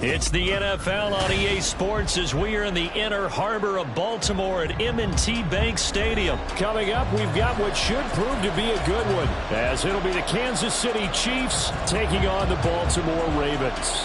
It's the NFL on EA Sports as we are in the inner harbor of Baltimore at M&T Bank Stadium. Coming up, we've got what should prove to be a good one, as it'll be the Kansas City Chiefs taking on the Baltimore Ravens.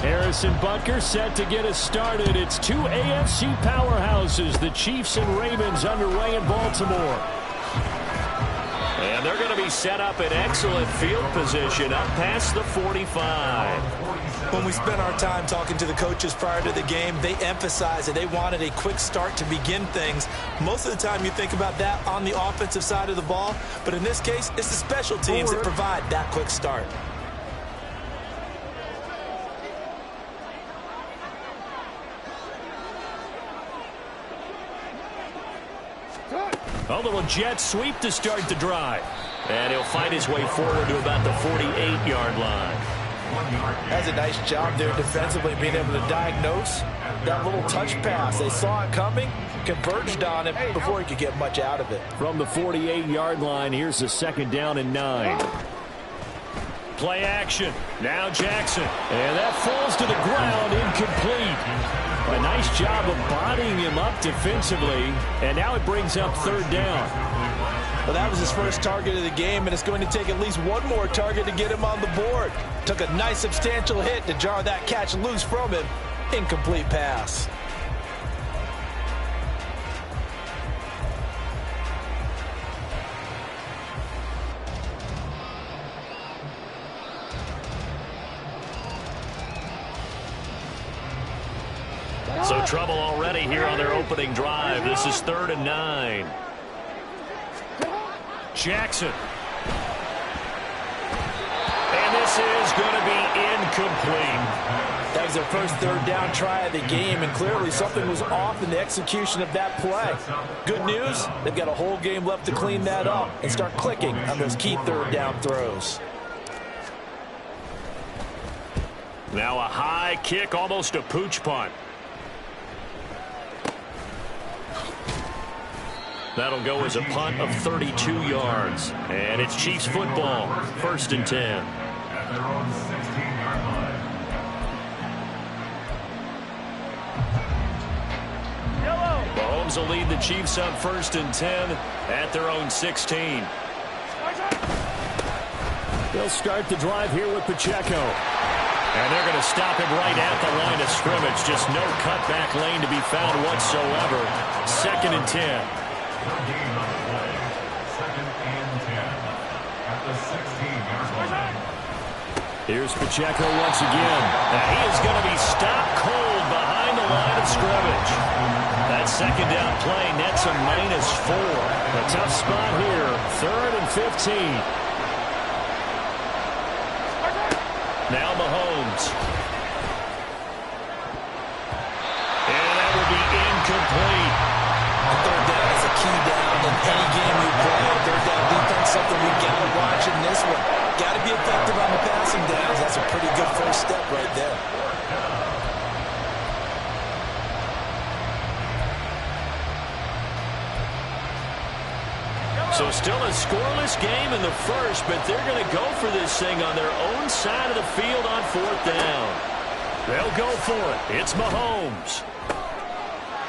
Harrison Butker set to get us started. It's two AFC powerhouses, the Chiefs and Ravens, underway in Baltimore. And they're going to be set up in excellent field position up past the 45. When we spent our time talking to the coaches prior to the game, they emphasized that they wanted a quick start to begin things. Most of the time you think about that on the offensive side of the ball, but in this case, it's the special teams that provide that quick start. A little jet sweep to start the drive. And he'll fight his way forward to about the 48-yard line. That's a nice job there defensively, being able to diagnose that little touch pass. They saw it coming, converged on it before he could get much out of it. From the 48-yard line, here's the second down and 9. Play action. Now Jackson. And that falls to the ground, incomplete. A nice job of bodying him up defensively, and now it brings up third down. Well, that was his first target of the game, and it's going to take at least one more target to get him on the board. Took a nice substantial hit to jar that catch loose from him. Incomplete pass. So trouble already here on their opening drive. This is 3rd and 9. Jackson. And this is going to be incomplete. That was their first third down try of the game, and clearly something was off in the execution of that play. Good news, they've got a whole game left to clean that up and start clicking on those key third down throws. Now a high kick, almost a pooch punt. That'll go as a punt of 32 yards. And it's Chiefs football, 1st and 10. At their own 16-yard line. Mahomes will lead the Chiefs up 1st and 10 at their own 16. They'll start the drive here with Pacheco. And they're going to stop him right at the line of scrimmage. Just no cutback lane to be found whatsoever. 2nd and 10. Gain on the play. 2nd and 10 at the 16-yard line. Here's Pacheco once again. And he is going to be stopped cold behind the line of scrimmage. That second down play nets a -4. A tough spot here. 3rd and 15. Now Mahomes. And that will be incomplete. Third down is a key down in any game you play. Third down defense, something we've got to watch in this one. Got to be effective on the passing downs. That's a pretty good first step right there. So still a scoreless game in the first, but they're going to go for this thing on their own side of the field on 4th down. They'll go for it. It's Mahomes.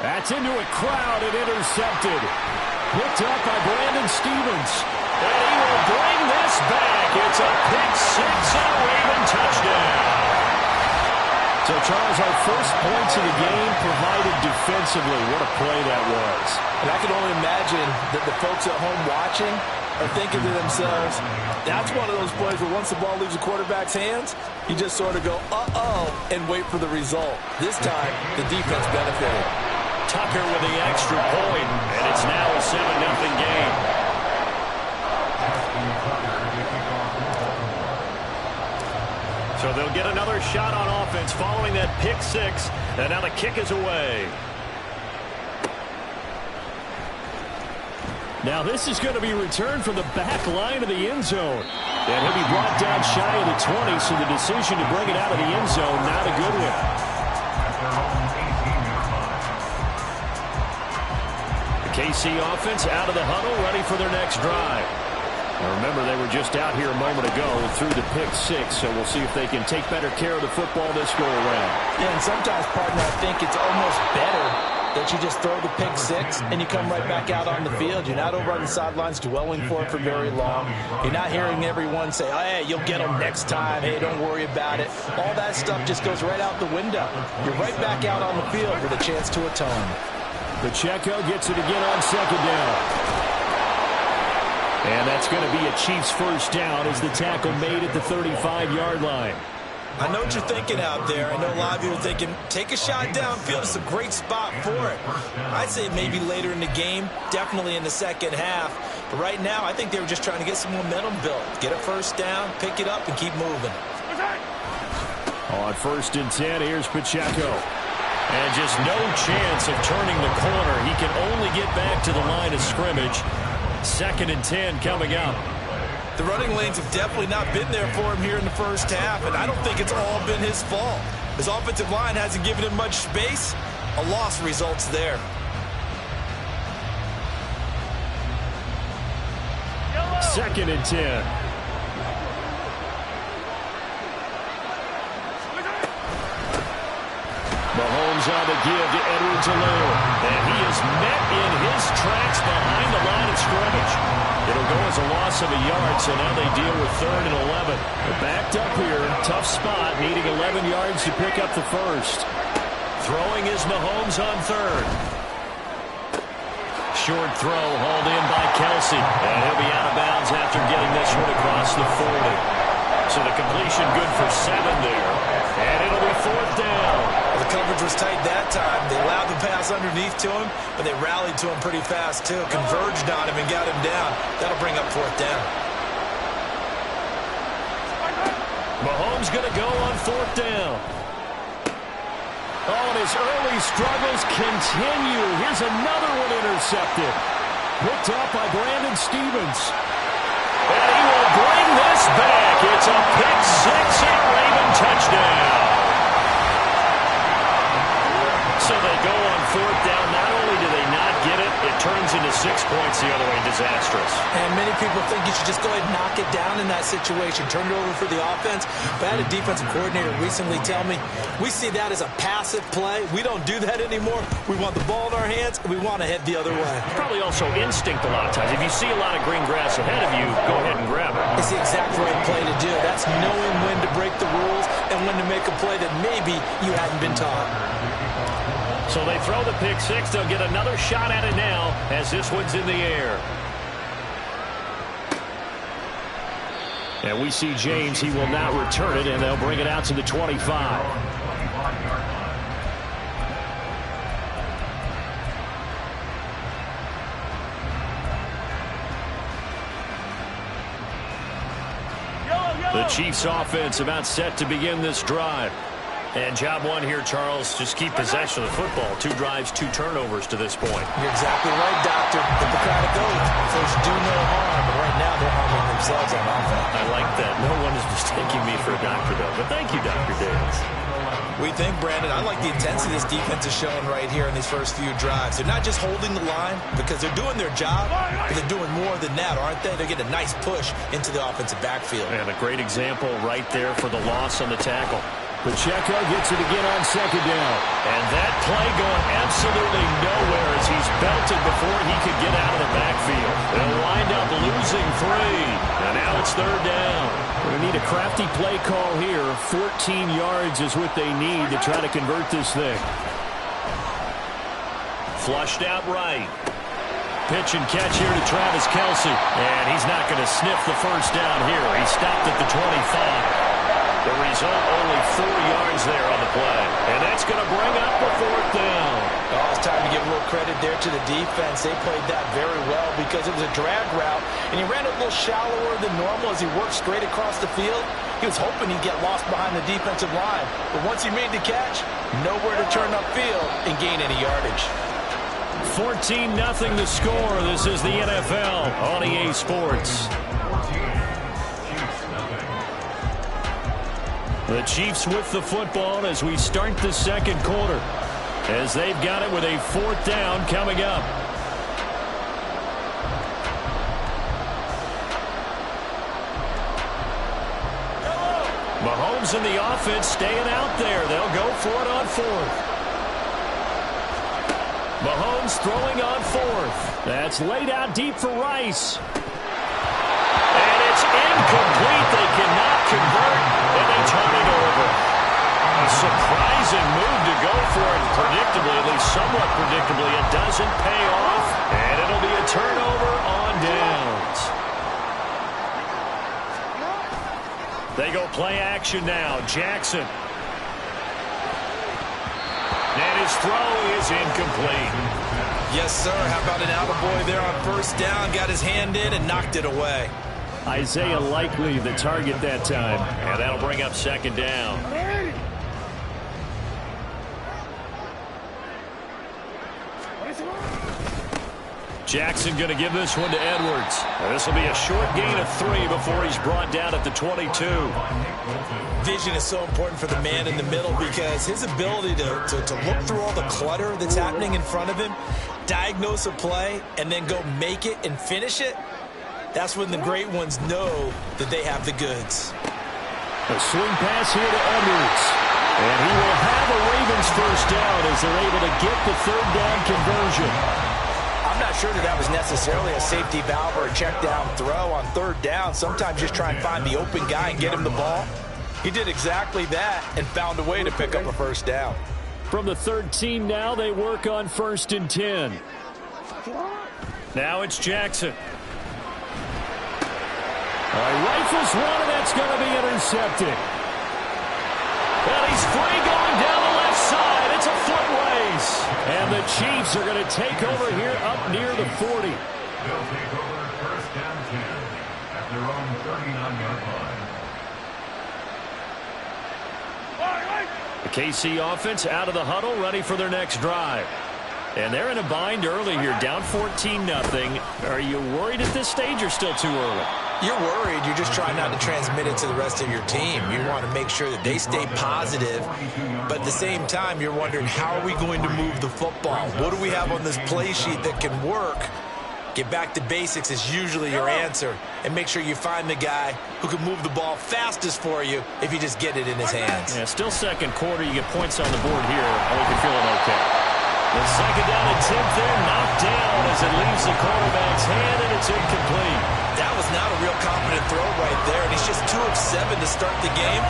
That's into a crowd and intercepted. Picked up by Brandon Stevens. And he will bring this back. It's a pick 6 and a Raven touchdown. So, Charles, our first points of the game provided defensively. What a play that was. And I can only imagine that the folks at home watching are thinking to themselves, that's one of those plays where once the ball leaves the quarterback's hands, you just sort of go, uh-oh, and wait for the result. This time, the defense benefited. Tucker with the extra point, and it's now a 7-0 game. So they'll get another shot on offense following that pick 6, and now the kick is away. Now this is going to be returned from the back line of the end zone. And he'll be brought down shy of the 20, so the decision to bring it out of the end zone, not a good one. KC offense out of the huddle, ready for their next drive. Now remember, they were just out here a moment ago through the pick six, so we'll see if they can take better care of the football this go around. Yeah, and sometimes, partner, I think it's almost better that you just throw the pick six and you come right back out on the field. You're not over on the sidelines dwelling for it for very long. You're not hearing everyone say, oh, hey, you'll get them next time. Hey, don't worry about it. All that stuff just goes right out the window. You're right back out on the field with a chance to atone. Pacheco gets it again on second down. And that's going to be a Chiefs first down as the tackle made at the 35-yard line. I know what you're thinking out there. I know a lot of you are thinking, take a shot downfield. It's a great spot for it. I'd say maybe later in the game, definitely in the second half. But right now, I think they were just trying to get some momentum built. Get a first down, pick it up, and keep moving. On 1st and 10, here's Pacheco. And just no chance of turning the corner. He can only get back to the line of scrimmage. 2nd and 10 coming up. The running lanes have definitely not been there for him here in the first half, and I don't think it's all been his fault. His offensive line hasn't given him much space. A loss results there. Second and 10. Mahomes on the give to Edwards-Helaire. And he is met in his tracks behind the line of scrimmage. It'll go as a loss of a yard, so now they deal with 3rd and 11. They're backed up here. Tough spot, needing 11 yards to pick up the first. Throwing is Mahomes on 3rd. Short throw hauled in by Kelsey. And he'll be out of bounds after getting this one across the 40. So the completion good for 7 there. And it'll be 4th down. The coverage was tight that time. They allowed the pass underneath to him, but they rallied to him pretty fast, too. Converged on him and got him down. That'll bring up 4th down. Mahomes going to go on 4th down. Oh, and his early struggles continue. Here's another one intercepted. Picked up by Brandon Stevens. And he will bring this back. It's a pick six and a Raven touchdown. So they go on 4th down. Not only do they not get it, it turns into 6 points the other way. Disastrous. And many people think you should just go ahead and knock it down in that situation. Turn it over for the offense. But I had a defensive coordinator recently tell me, we see that as a passive play. We don't do that anymore. We want the ball in our hands, and we want to head the other way. Probably also instinct a lot of times. If you see a lot of green grass ahead of you, go ahead and grab it. It's the exact right play to do. That's knowing when to break the rules and when to make a play that maybe you hadn't been taught. So they throw the pick six. They'll get another shot at it now as this one's in the air. And we see James. He will not return it, and they'll bring it out to the 25. The Chiefs offense about set to begin this drive. And job one here, Charles, just keep possession of the football. 2 drives, 2 turnovers to this point. You're exactly right, Doctor. Hippocratic oath. First, do no harm. But right now, they're harming themselves on offense. I like that. No one is mistaking me for a doctor, though. But thank you, Dr. Davis. We think, Brandon, I like the intensity this defense is showing right here in these first few drives. They're not just holding the line because they're doing their job, but they're doing more than that, aren't they? They're getting a nice push into the offensive backfield. And a great example right there for the loss on the tackle. Pacheco gets it again on 2nd down. And that play going absolutely nowhere as he's belted before he could get out of the backfield. They'll wind up losing 3. And now it's 3rd down. We need a crafty play call here. 14 yards is what they need to try to convert this thing. Flushed out right. Pitch and catch here to Travis Kelce. And he's not going to sniff the first down here. He stopped at the 25. The result, only 4 yards there on the play. And that's going to bring up the 4th down. Oh, it's time to give a little credit there to the defense. They played that very well because it was a drag route, and he ran it a little shallower than normal as he worked straight across the field. He was hoping he'd get lost behind the defensive line. But once he made the catch, nowhere to turn upfield and gain any yardage. 14-0 the score. This is the NFL on EA Sports. The Chiefs with the football as we start the 2nd quarter. As they've got it with a 4th down coming up. Mahomes and the offense staying out there. They'll go for it on fourth. Mahomes throwing on fourth. That's laid out deep for Rice. And it's incomplete. They cannot convert, and they turn it over. A surprising move to go for it. Predictably, at least somewhat predictably, it doesn't pay off. And it'll be a turnover on downs. They go play action now. Jackson. And his throw is incomplete. Yes, sir. How about an attaboy there on first down? Got his hand in and knocked it away. Isaiah Likely the target that time. And that'll bring up second down. Jackson going to give this one to Edwards. This will be a short gain of 3 before he's brought down at the 22. Vision is so important for the man in the middle because his ability to look through all the clutter that's happening in front of him, diagnose a play, and then go make it and finish it, that's when the great ones know that they have the goods. A swing pass here to Edwards. And he will have a Ravens first down as they're able to get the third down conversion. I'm not sure that was necessarily a safety valve or a check down throw on third down. Sometimes just try and find the open guy and get him the ball. He did exactly that and found a way to pick up a first down. From the 13 now, they work on 1st and 10. Now it's Jackson. Rifles one, and that's going to be intercepted. And he's free going down the left side. It's a foot race. And the Chiefs are going to take over here up near the 40. They'll take over first down 10 at their own 39-yard line. The KC offense out of the huddle, ready for their next drive. And they're in a bind early here, down 14-0. Are you worried at this stage or still too early? You're worried. You're just trying not to transmit it to the rest of your team. You want to make sure that they stay positive. But at the same time, you're wondering, how are we going to move the football? What do we have on this play sheet that can work? Get back to basics is usually your answer. And make sure you find the guy who can move the ball fastest for you if you just get it in his hands. Yeah, still second quarter. You get points on the board here. I hope you're feeling okay. The second down and 10 there, knocked down as it leaves the quarterback's hand, and it's incomplete. That was not a real confident throw right there, and he's just 2 of 7 to start the game.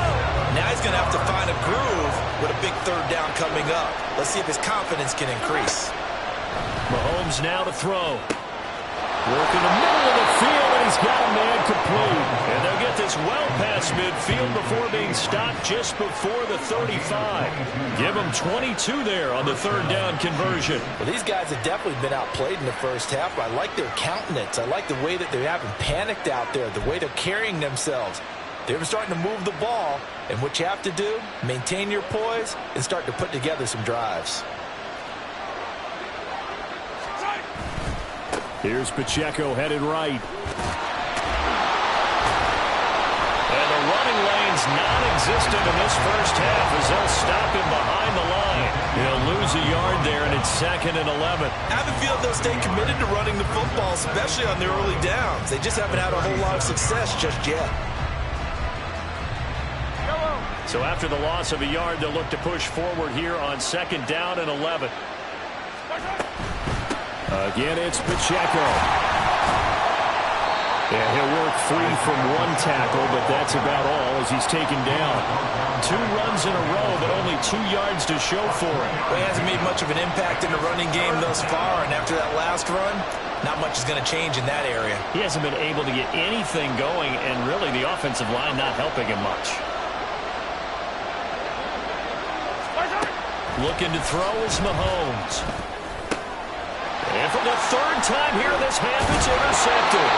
Now he's going to have to find a groove with a big third down coming up. Let's see if his confidence can increase. Mahomes now to throw. Work in the middle of the field, and he's got a man complete. And they'll get this well past midfield before being stopped just before the 35. Give them 22 there on the third down conversion. Well, these guys have definitely been outplayed in the first half. I like their countenance. I like the way that they haven't panicked out there, the way they're carrying themselves. They're starting to move the ball, and what you have to do, maintain your poise and start to put together some drives. Here's Pacheco headed right. And the running lane's non-existent in this first half as they'll stop him behind the line. He'll lose a yard there, and it's 2nd and 11. I have a feeling they'll stay committed to running the football, especially on the early downs. They just haven't had a whole lot of success just yet. So after the loss of a yard, they'll look to push forward here on 2nd down and 11. Again, it's Pacheco. Yeah, he'll work free from one tackle, but that's about all as he's taken down. 2 runs in a row, but only 2 yards to show for him. Well, he hasn't made much of an impact in the running game thus far, and after that last run, not much is going to change in that area. He hasn't been able to get anything going, and really the offensive line not helping him much. Looking to throw is Mahomes. And for the 3rd time here this half, it's intercepted.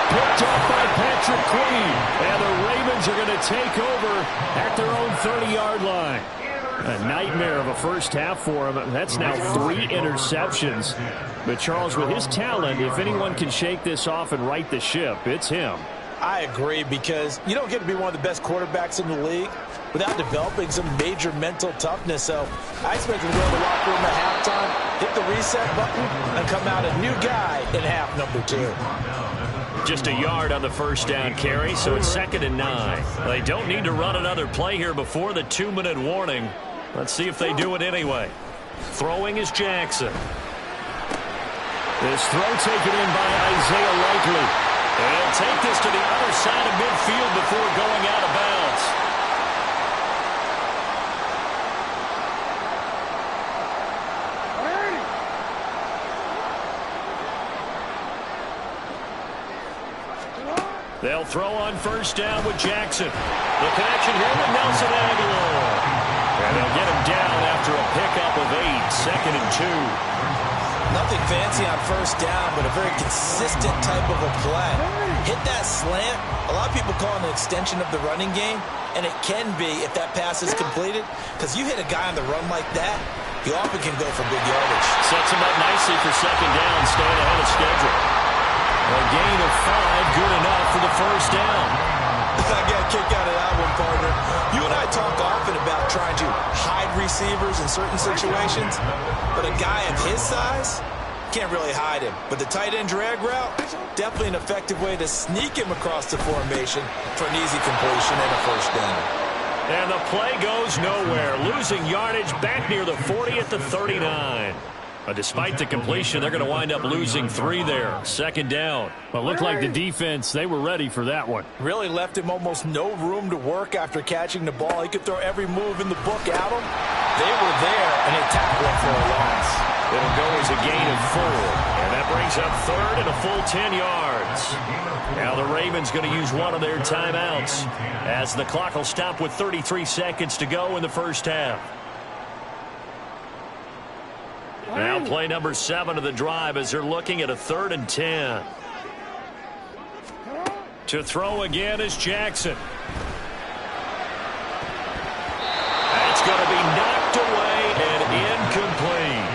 Picked up by Patrick Queen. And the Ravens are going to take over at their own 30-yard line. A nightmare of a first half for him. That's now 3 interceptions. But Charles, with his talent, if anyone can shake this off and right the ship, it's him. I agree, because you don't get to be one of the best quarterbacks in the league without developing some major mental toughness. So I expect him to go in the locker room at halftime, hit the reset button, and come out a new guy in half number 2. Just a yard on the first down carry, so it's 2nd and 9. They don't need to run another play here before the 2-minute warning. Let's see if they do it anyway. Throwing is Jackson. This throw taken in by Isaiah Likely. And he'll take this to the other side of midfield before going out of bounds. They'll throw on first down with Jackson. The connection here with Nelson Aguilar. And they'll get him down after a pickup of 8, 2nd and 2. Nothing fancy on first down, but a very consistent type of a play. Hit that slant. A lot of people call it an extension of the running game, and it can be if that pass is completed, because you hit a guy on the run like that, he often can go for big yardage. Sets him up nicely for 2nd down, staying ahead of schedule. A gain of 5, good enough for the first down. I got a kick out of that one, partner. You and I talk often about trying to hide receivers in certain situations, but a guy of his size can't really hide him. But the tight end drag route, definitely an effective way to sneak him across the formation for an easy completion and a first down. And the play goes nowhere, losing yardage back near the 40 at the 39. But despite the completion, they're going to wind up losing 3 there. 2nd down. But looked like the defense, they were ready for that one. Really left him almost no room to work after catching the ball. He could throw every move in the book at him. They were there, and they tackled him for a loss. It'll go as a gain of 4. And that brings up 3rd and a full 10 yards. Now the Ravens going to use one of their timeouts as the clock will stop with 33 seconds to go in the first half. Now play number 7 of the drive as they're looking at a 3rd and 10. To throw again is Jackson. That's going to be knocked away and incomplete.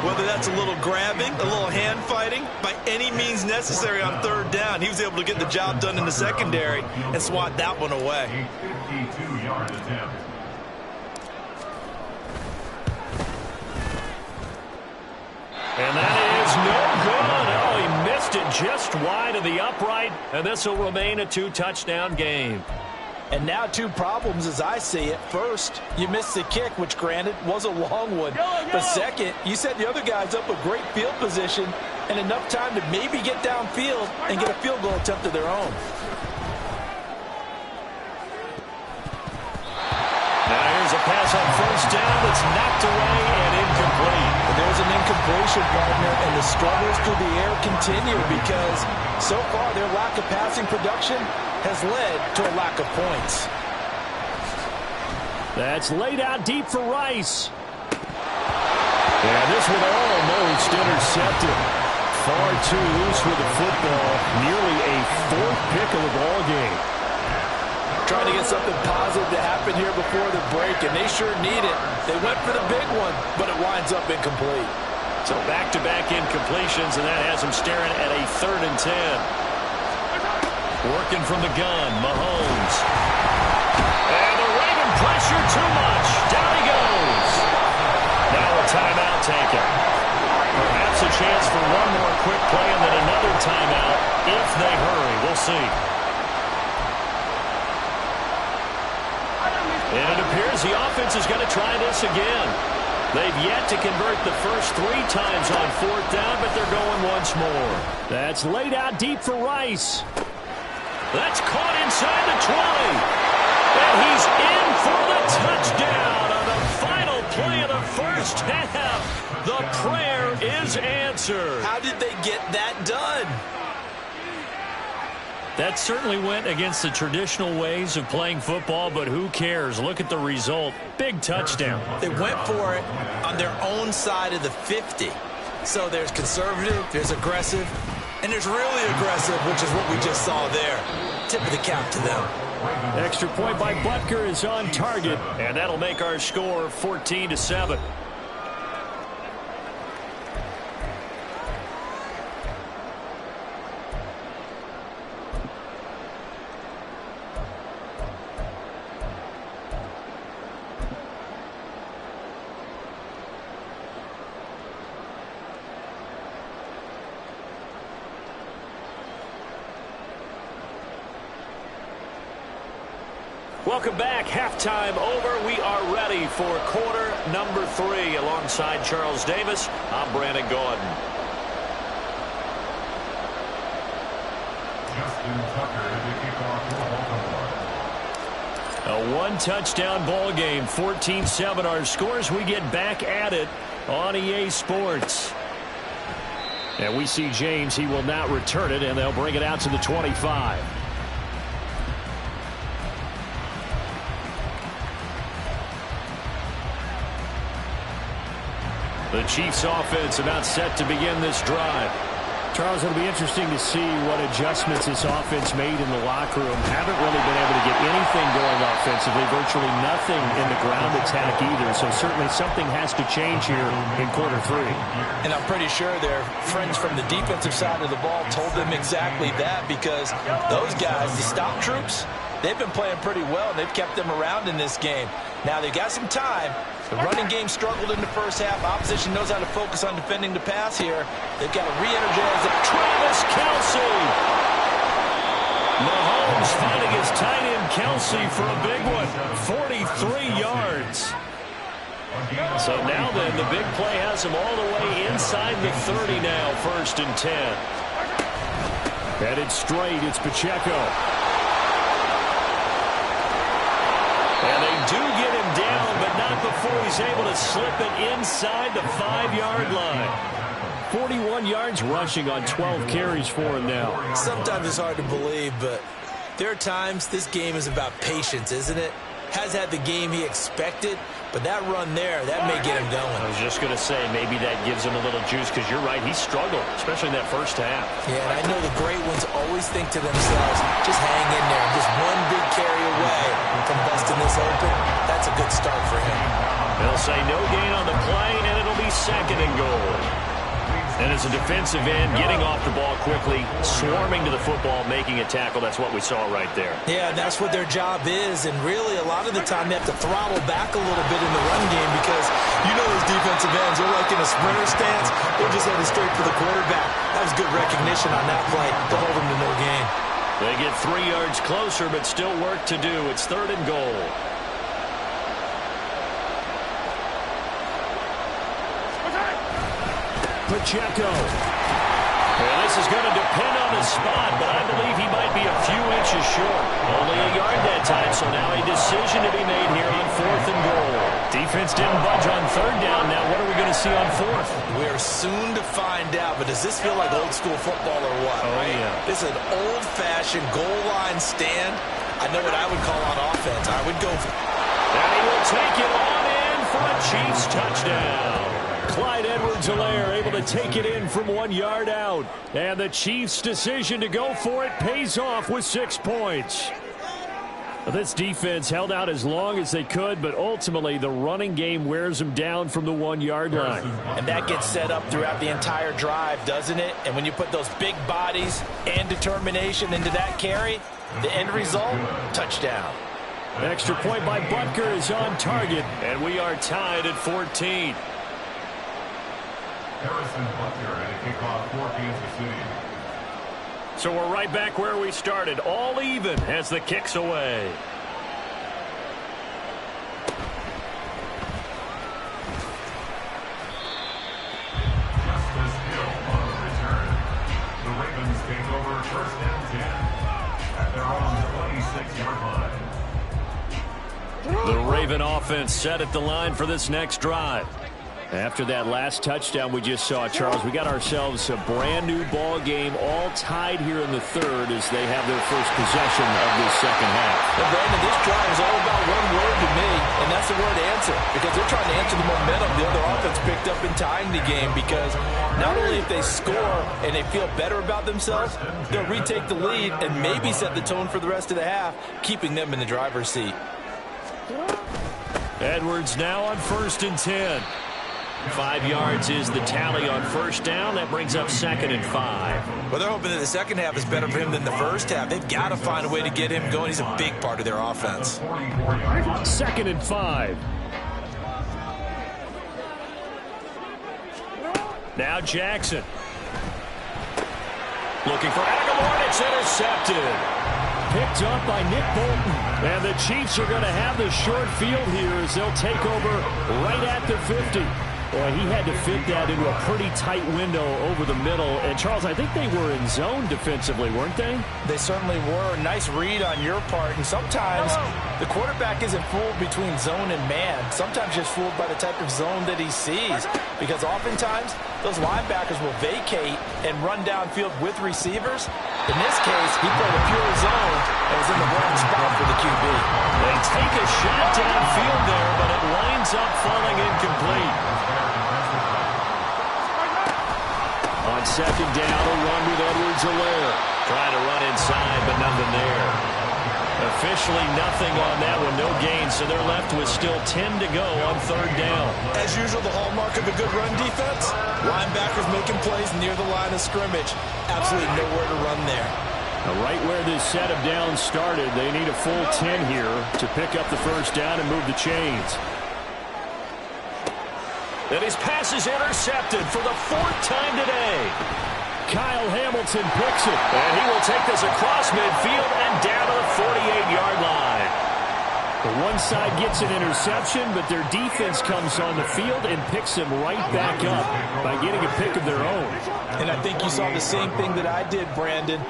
Whether that's a little grabbing, a little hand fighting, by any means necessary on 3rd down, he was able to get the job done in the secondary and swat that one away. 52-yard attempt. And that is no good. Oh, he missed it just wide of the upright, and this will remain a 2-touchdown game. And now 2 problems as I see it. First, you missed the kick, which granted was a long one. But second, you set the other guys up with great field position and enough time to maybe get downfield and get a field goal attempt of their own. Now here's a pass on first down that's knocked away and incomplete. There's an incompletion, partner, and the struggles through the air continue because so far their lack of passing production has led to a lack of points. That's laid out deep for Rice. Yeah, this one almost intercepted. Far too loose with the football. Nearly a 4th pick of the ball game. Trying to get something positive to happen here before the break, and they sure need it. They went for the big one, but it winds up incomplete. So back-to-back incompletions, and that has them staring at a 3rd and 10. Working from the gun, Mahomes. And the Raven pressure too much. Down he goes. Now a timeout taken. Perhaps a chance for one more quick play and then another timeout if they hurry. We'll see. And it appears the offense is going to try this again. They've yet to convert the first 3 times on 4th down, but they're going once more. That's laid out deep for Rice. That's caught inside the 20. And he's in for the touchdown on the final play of the first half. The prayer is answered. How did they get that done? That certainly went against the traditional ways of playing football, but who cares? Look at the result. Big touchdown. They went for it on their own side of the 50. So there's conservative, there's aggressive, and there's really aggressive, which is what we just saw there. Tip of the cap to them. Extra point by Butker is on target. And that'll make our score 14-7. Welcome back. Halftime over. We are ready for quarter number 3. Alongside Charles Davis, I'm Brandon Gaudin. Justin Tucker to kick off for Baltimore. A one-touchdown ball game, 14-7 our scores. We get back at it on EA Sports. And we see James. He will not return it, and they'll bring it out to the 25. The Chiefs offense about set to begin this drive. Charles, it'll be interesting to see what adjustments this offense made in the locker room. Haven't really been able to get anything going offensively, virtually nothing in the ground attack either. So certainly something has to change here in quarter 3. And I'm pretty sure their friends from the defensive side of the ball told them exactly that, because those guys, the stop troops, they've been playing pretty well. They've kept them around in this game. Now they've got some time. The running game struggled in the first half. Opposition knows how to focus on defending the pass here. They've got to re-energize it. Travis Kelce. Mahomes finding his tight end Kelce for a big one. 43 yards. So now then, the big play has him all the way inside the 30 now. 1st and 10. Headed straight, it's Pacheco. And they do get him down, but not before he's able to slip it inside the 5-yard line. 41 yards rushing on 12 carries for him now. Sometimes it's hard to believe, but there are times this game is about patience, isn't it? Has had the game he expected, but that run there, that may get him going. I was just going to say, maybe that gives him a little juice, because you're right, he struggled, especially in that first half. Yeah, and I know the great ones always think to themselves, just hang in there. Just one big carry away from busting this open. That's a good start for him. They'll say no gain on the play, and it'll be 2nd and goal. And as a defensive end, getting off the ball quickly, swarming to the football, making a tackle, that's what we saw right there. Yeah, and that's what their job is, and really a lot of the time they have to throttle back a little bit in the run game, because you know those defensive ends, they're like in a sprinter stance, they're just heading straight for the quarterback. That was good recognition on that play to hold them to no gain. They get 3 yards closer, but still work to do. It's 3rd and goal. Pacheco. Well, this is going to depend on the spot, but I believe he might be a few inches short. Only a yard that time, so now a decision to be made here on 4th and goal. Defense didn't budge on 3rd down. Now what are we going to see on 4th? We are soon to find out, but does this feel like old school football or what? Oh, yeah. This is an old-fashioned goal line stand. I know what I would call on offense. I would go for... And he will take it on in for a Chiefs touchdown. Clyde Edwards-Helaire able to take it in from 1 yard out. And the Chiefs' decision to go for it pays off with 6 points. This defense held out as long as they could, but ultimately the running game wears them down from the 1 yard line. And that gets set up throughout the entire drive, doesn't it? And when you put those big bodies and determination into that carry, the end result, touchdown. Extra point by Butker is on target, and we are tied at 14. Harrison Butker at a kickoff for Kansas City. So we're right back where we started, all even as the kick's away. Justice Hill on the return. The Ravens take over 1st and 10 at their own 26-yard line. The Raven offense set at the line for this next drive. After that last touchdown we just saw, Charles, we got ourselves a brand new ball game, all tied here in the 3rd as they have their first possession of this 2nd half. Well, Brandon, this drive is all about one word to me, and that's the word answer, because they're trying to answer the momentum the other offense picked up in tying the game, because not only if they score and they feel better about themselves, they'll retake the lead and maybe set the tone for the rest of the half, keeping them in the driver's seat. Edwards now on 1st and 10. 5 yards is the tally on 1st down. That brings up 2nd and 5. Well, they're hoping that the 2nd half is better for him than the first half. They've got to find a way to get him going. He's a big part of their offense. 2nd and 5. Now Jackson. Looking for Aguilar. It's intercepted. picked up by Nick Bolton. And the Chiefs are going to have the short field here as they'll take over right at the 50. Boy, he had to fit that into a pretty tight window over the middle. And, Charles, I think they were in zone defensively, weren't they? They certainly were. Nice read on your part. And sometimes the quarterback isn't fooled between zone and man. Sometimes just fooled by the type of zone that he sees. Because oftentimes, those linebackers will vacate and run downfield with receivers. In this case, he played a pure zone and was in the wrong spot for the QB. They take a shot downfield there, but it winds up falling incomplete. On second down, a run with Edwards-Helaire. Trying to run inside, but nothing there. Officially nothing on that one, no gain, so they're left with still 10 to go on third down. As usual, the hallmark of a good run defense, linebackers making plays near the line of scrimmage. Absolutely nowhere to run there. Now, right where this set of downs started, they need a full 10 here to pick up the first down and move the chains. And his pass is intercepted for the fourth time today. Kyle Hamilton picks it. And he will take this across midfield and down to the 48-yard line. The one side gets an interception, but their defense comes on the field and picks him right back up by getting a pick of their own. And I think you saw the same thing that I did, Brandon.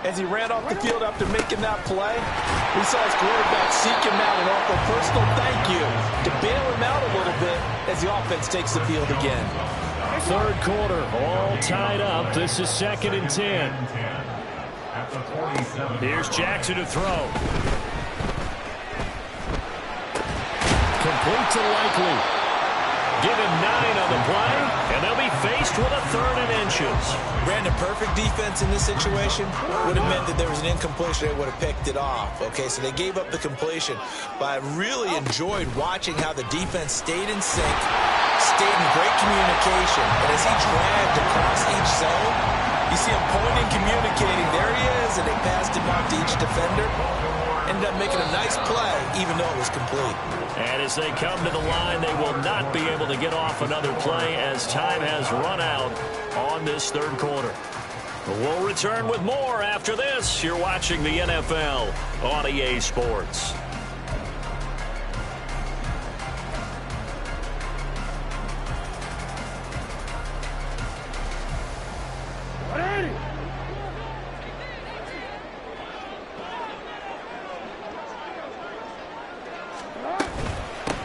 As he ran off the field after making that play, we saw his quarterback seek him out and offer a personal thank you to bail him out a little bit as the offense takes the field again. Third quarter, all tied up. This is 2nd and 10. Here's Jackson to throw. Complete to Likely. Give him 9 on the play, and they'll be faced with a 3rd and inches. Brandon, perfect defense in this situation would have meant that there was an incompletion. They would have picked it off. Okay, so they gave up the completion. But I really enjoyed watching how the defense stayed in sync, stayed in great communication. And as he dragged across each zone, you see him pointing, communicating. There he is, and they passed him off to each defender. Ended up making a nice play, even though it was complete. And as they come to the line, they will not be able to get off another play as time has run out on this third quarter. We'll return with more after this. You're watching the NFL on EA Sports.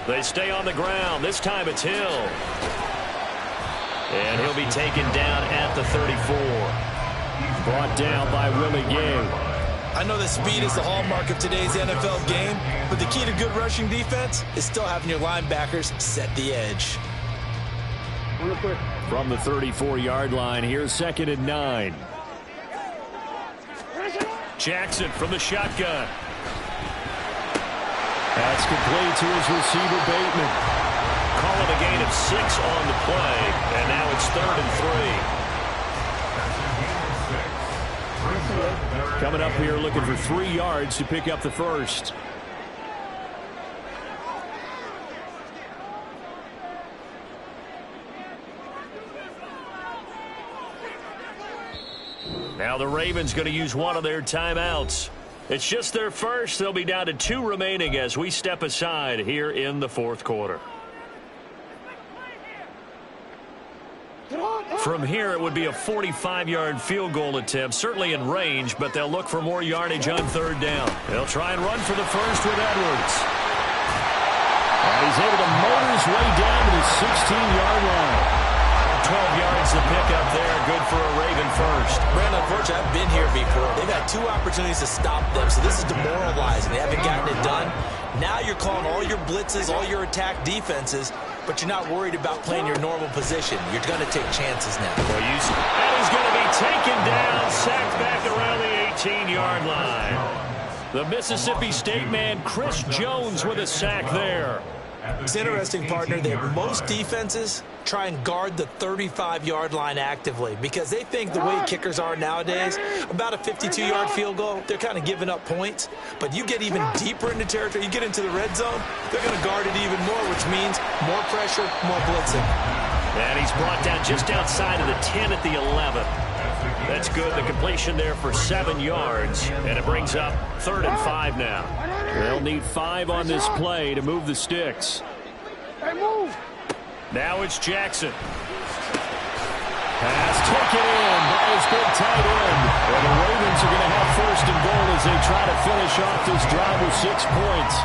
They stay on the ground. This time it's Hill. And he'll be taken down at the 34. Brought down by Willie Gay. I know that speed is the hallmark of today's NFL game, but the key to good rushing defense is still having your linebackers set the edge. From the 34-yard line, here's 2nd and 9. Jackson from the shotgun. That's complete to his receiver, Bateman. Call it a gain of 6 on the play, and now it's 3rd and 3. Coming up here looking for 3 yards to pick up the first. Now the Ravens going to use one of their timeouts. It's just their first. They'll be down to 2 remaining as we step aside here in the fourth quarter. From here, it would be a 45-yard field goal attempt, certainly in range, but they'll look for more yardage on third down. They'll try and run for the first with Edwards. And he's able to motor his way down to the 16-yard line. 12 yards to pick up there. Good for a Raven first. Brandon, unfortunately, I've been here before. They've had 2 opportunities to stop them, so this is demoralizing. They haven't gotten it done. Now you're calling all your blitzes, all your attack defenses, but you're not worried about playing your normal position. You're going to take chances now. Well, and he's going to be taken down, sacked back around the 18-yard line. The Mississippi State man, Chris Jones, with a sack there. It's interesting, partner, that most defenses try and guard the 35-yard line actively because they think the way kickers are nowadays, about a 52-yard field goal, they're kind of giving up points. But you get even deeper into territory, you get into the red zone, they're going to guard it even more, which means more pressure, more blitzing. And he's brought down just outside of the 10 at the 11. That's good. The completion there for 7 yards, and it brings up 3rd and 5 now. They'll need 5 on this play to move the sticks. Now it's Jackson. Pass taken in by his big tight end. And the Ravens are going to have 1st and goal as they try to finish off this drive with 6 points.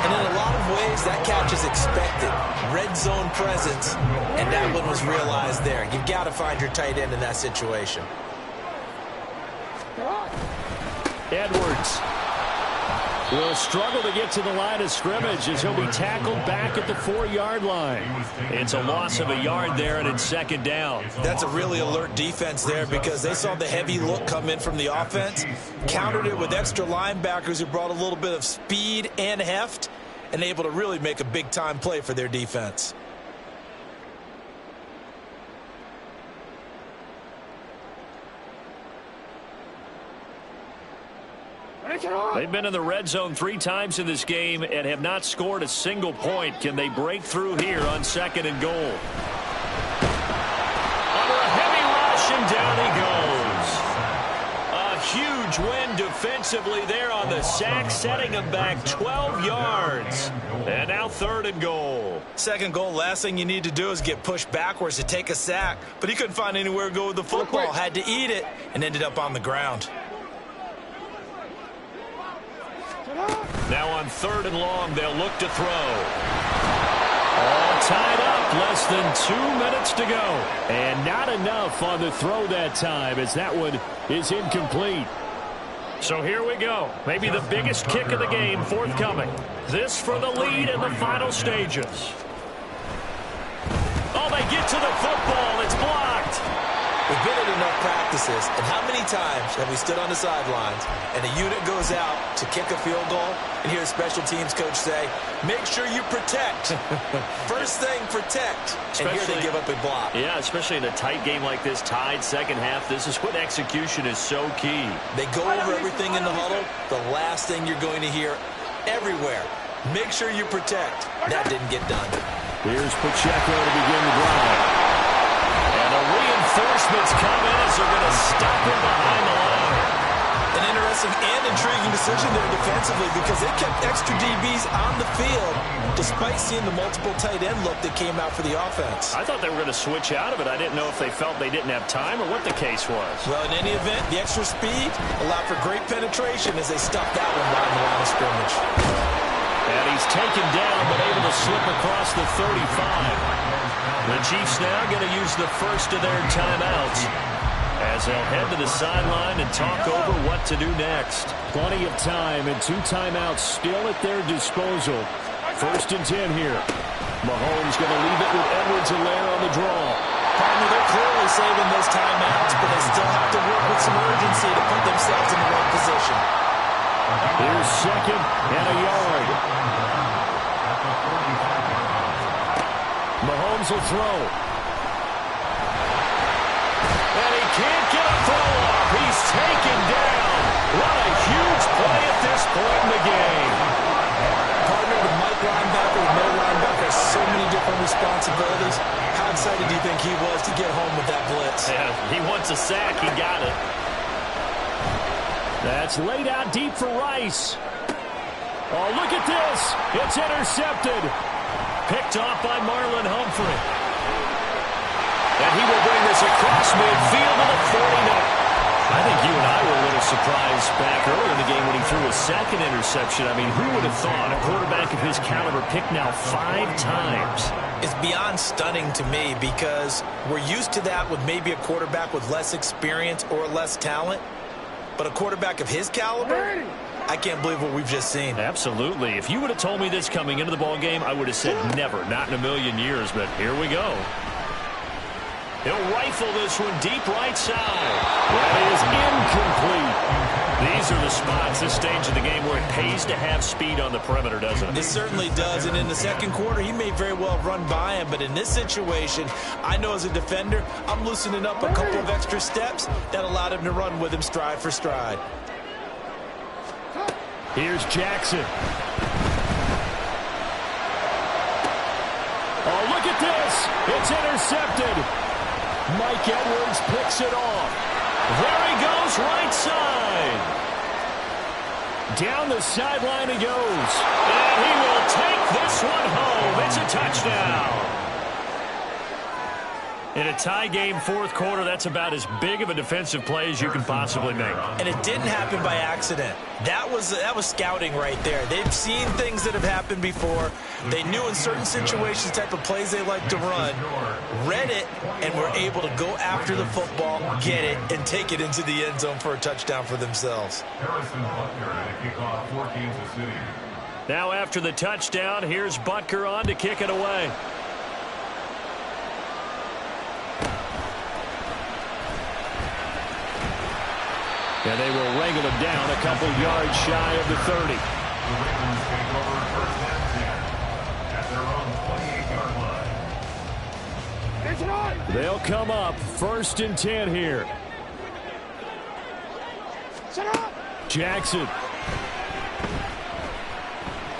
And in a lot of ways, that catch is expected. Red zone presence, and that one was realized there. You've got to find your tight end in that situation. Edwards will struggle to get to the line of scrimmage as he'll be tackled back at the 4-yard line. It's a loss of a yard there, and it's 2nd down. That's a really alert defense there because they saw the heavy look come in from the offense, countered it with extra linebackers who brought a little bit of speed and heft, and able to really make a big-time play for their defense. They've been in the red zone 3 times in this game and have not scored a single point. Can they break through here on 2nd and goal? Under a heavy rush, and down he goes. A huge win defensively there on the sack, setting him back 12 yards. And now 3rd and goal. 2nd goal, last thing you need to do is get pushed backwards to take a sack. But he couldn't find anywhere to go with the football, had to eat it, and ended up on the ground. Now on 3rd and long, they'll look to throw. All tied up, less than 2 minutes to go. And not enough on the throw that time as that one is incomplete. So here we go. Maybe the biggest kick of the game forthcoming. This for the lead in the final stages. Oh, they get to the football. It's blocked. We've been at enough practices, and how many times have we stood on the sidelines and a unit goes out to kick a field goal and hear a special teams coach say, make sure you protect. First thing, protect. And here they give up a block. Yeah, especially in a tight game like this, tied 2nd half. This is when execution is so key. They go over everything in the huddle. The last thing you're going to hear everywhere, make sure you protect. That didn't get done. Here's Pacheco to begin the drive. And the reinforcements come in as they're going to stop him behind the line. An interesting and intriguing decision there defensively because they kept extra DBs on the field despite seeing the multiple tight end look that came out for the offense. I thought they were going to switch out of it. I didn't know if they felt they didn't have time or what the case was. Well, in any event, the extra speed allowed for great penetration as they stopped that one behind the line of scrimmage. And he's taken down but able to slip across the 35. The Chiefs now going to use the first of their timeouts as they'll head to the sideline and talk over what to do next. Plenty of time and 2 timeouts still at their disposal. 1st and 10 here. Mahomes going to leave it with Edwards-Helaire on the draw. Partner, they're clearly saving those timeouts, but they still have to work with some urgency to put themselves in the right position. Here's 2nd and a yard. Mahomes will throw. And he can't get a throw off. He's taken down. What a huge play at this point in the game. Partner, the Mike linebacker, the middle linebacker, has so many different responsibilities. How excited do you think he was to get home with that blitz? Yeah, he wants a sack. He got it. That's laid out deep for Rice. Oh, look at this. It's intercepted. Picked off by Marlon Humphrey. And he will bring this across midfield to the 49. I think you and I were a little surprised back earlier in the game when he threw his 2nd interception. I mean, who would have thought a quarterback of his caliber picked now 5 times? It's beyond stunning to me because we're used to that with maybe a quarterback with less experience or less talent. But a quarterback of his caliber, I can't believe what we've just seen. Absolutely. If you would have told me this coming into the ball game, I would have said never, not in a million years. But here we go. He'll rifle this one deep right side. That is incomplete. These are the spots, this stage of the game, where it pays to have speed on the perimeter, doesn't it? It certainly does. And in the 2nd quarter, he may very well run by him. But in this situation, I know as a defender, I'm loosening up a couple of extra steps that allowed him to run with him stride for stride. Here's Jackson. Oh, look at this. It's intercepted. Mike Edwards picks it off. There he goes, right side. Down the sideline he goes. And he will take this one home. It's a touchdown. In a tie game, fourth quarter, that's about as big of a defensive play as you can possibly make. And it didn't happen by accident. That was scouting right there. They've seen things that have happened before. They knew in certain situations the type of plays they like to run, read it, and were able to go after the football, get it, and take it into the end zone for a touchdown for themselves. Now after the touchdown, here's Butker on to kick it away. And they will wrangle him down a couple yards shy of the 30. The Ravens take over first and 10 at their own 28-yard line. They'll come up first and 10 here. Jackson.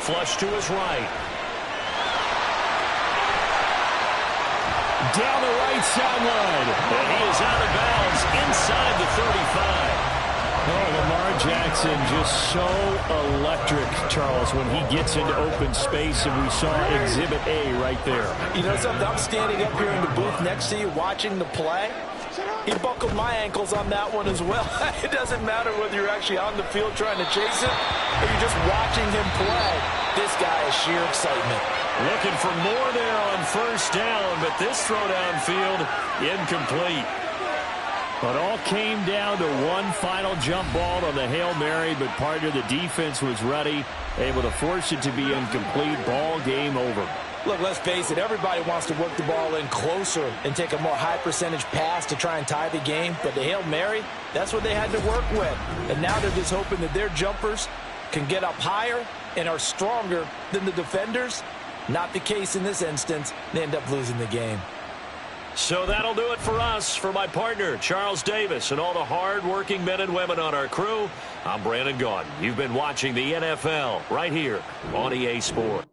Flush to his right. Down the right sideline. And he is out of bounds inside the 35. Oh, Lamar Jackson just so electric, Charles, when he gets into open space, and we saw Exhibit A right there. You know something? I'm standing up here in the booth next to you watching the play. He buckled my ankles on that one as well. It doesn't matter whether you're actually on the field trying to chase him or you're just watching him play. This guy is sheer excitement. Looking for more there on first down, but this throw downfield incomplete. But all came down to one final jump ball on the Hail Mary, but part of the defense was ready, able to force it to be incomplete. Ball game over. Look, let's face it, everybody wants to work the ball in closer and take a more high percentage pass to try and tie the game. But the Hail Mary, that's what they had to work with. And now they're just hoping that their jumpers can get up higher and are stronger than the defenders. Not the case in this instance. They end up losing the game. So that'll do it for us. For my partner, Charles Davis, and all the hard-working men and women on our crew, I'm Brandon Gaudin. You've been watching the NFL right here on EA Sports.